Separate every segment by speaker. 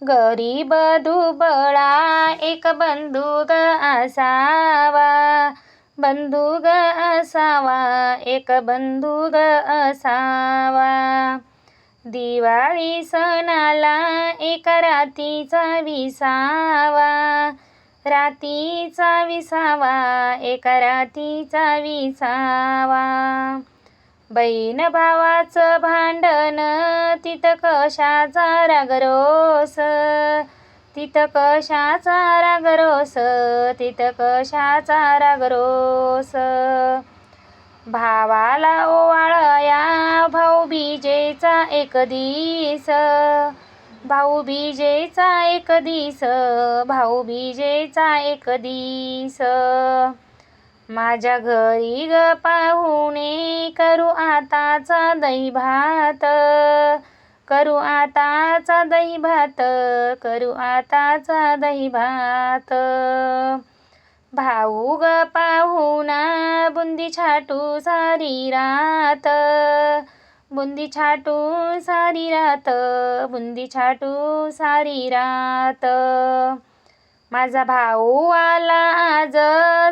Speaker 1: गरीब दुबळा एक बंधू असावा, बंधू असावा, एक बंधू असावा। दिवाळी सणाला एक रातीचा विसावा, रातीचा विसावा, एक रातीचा विसावा। बहीण भावाचं भांडण तिथं कशाचा रागरोस, तिथं कशाचा रागरोस, तिथं कशाचा रागरोस। भावाला ओवाळया भाऊबीजेचा एक दिस, भाऊबीजेचा एक दिस, भाऊबीजेचा एक दिस। माझ्या घरी ग पाहुणे करू आताचा दही भात, करू आताचा दही भात, करू आताचा दही भात। भाऊ ग पाहुणा बुंदी छाटू सारी रात, बुंदी छाटू सारी रात, बुंदी छाटू सारी रात। माझा भाऊ आला आज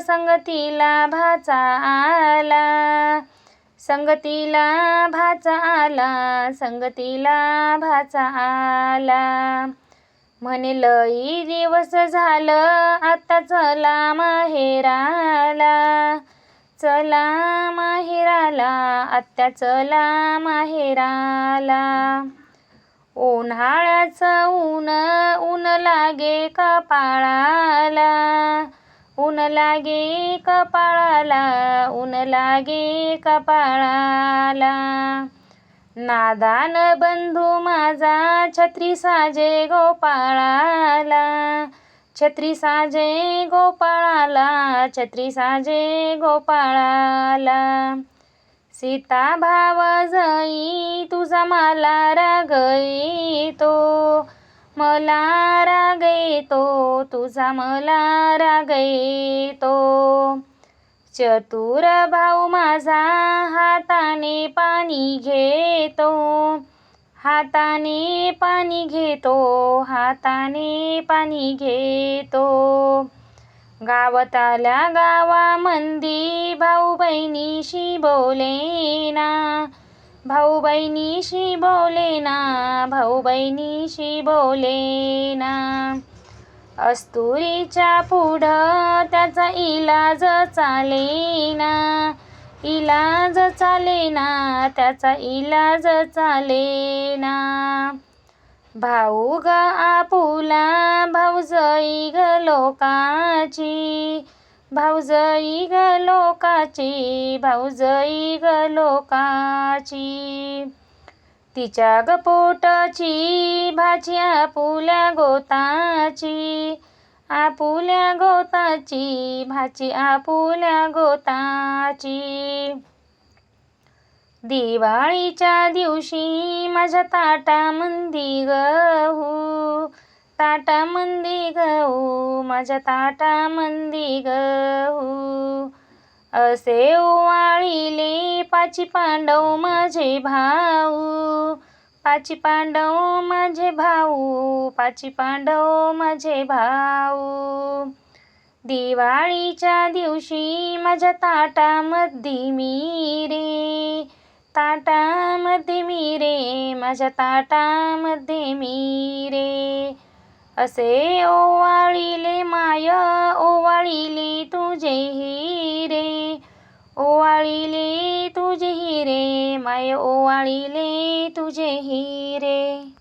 Speaker 1: संगतीला भाचा आला, संगतीला भाचा आला, संगतीला भाचा आला। म्हणे लई दिवस झालं आता चला माहेराला, चला माहेराला, आत्या चला माहेराला। उन्हाळ्याचं ऊन ऊन लागे कपाळाला, ऊन लागे कपाळाला, ऊन लागे कपाळाला। नादान बंधू माझा छत्री साजे गोपाळाला, छत्री साजे गोपाळाला, छत्री साजे गोपाळाला। सीता भावजई तुझा मला राग येतो, मला राग येतो, तुझा मला राग येतो। चतुर भाऊ माझा हाताने पाणी घेतो, हाताने पाणी घेतो, हाताने पाणी घेतो। गावातल्या गावामंदी भाऊ बहिणीशी बोलेना, भाऊ बहिणीशी बोलेना, भाऊ बहिणीशी बोलेना। अस्तुरीच्या पुढं त्याचा इलाज चालेना, इलाज चालेना, त्याचा इलाज चालेना। भाऊ ग आपुला भाऊजई ग लोकाची, भाऊजई ग लोकाची, भाऊजई ग लोकाची। तिच्या ग पोटाची भाची आपुल्या गोताची, आपुल्या गोताची, भाची आपुल्या गोताची। दिवाळीच्या दिवशी माझ्या ताटामंदी गहू, ताटामंदी गहू, माझ्या ताटामंदी गहू। असे ओवाळीले पाची पांडव माझे भाऊ, पाची पांडव माझे भाऊ, पाची पांडव माझे भाऊ। दिवाळीच्या दिवशी माझ्या ताटामध्ये मी रे, ताटामध्ये मी रे, माझ्या ताटामध्ये मी रे। असे ओवाळीले माय ओवाळीले तुझे हिरे, ओवाळीले तुझे हिरे, माय ओवाळीले तुझे हिरे।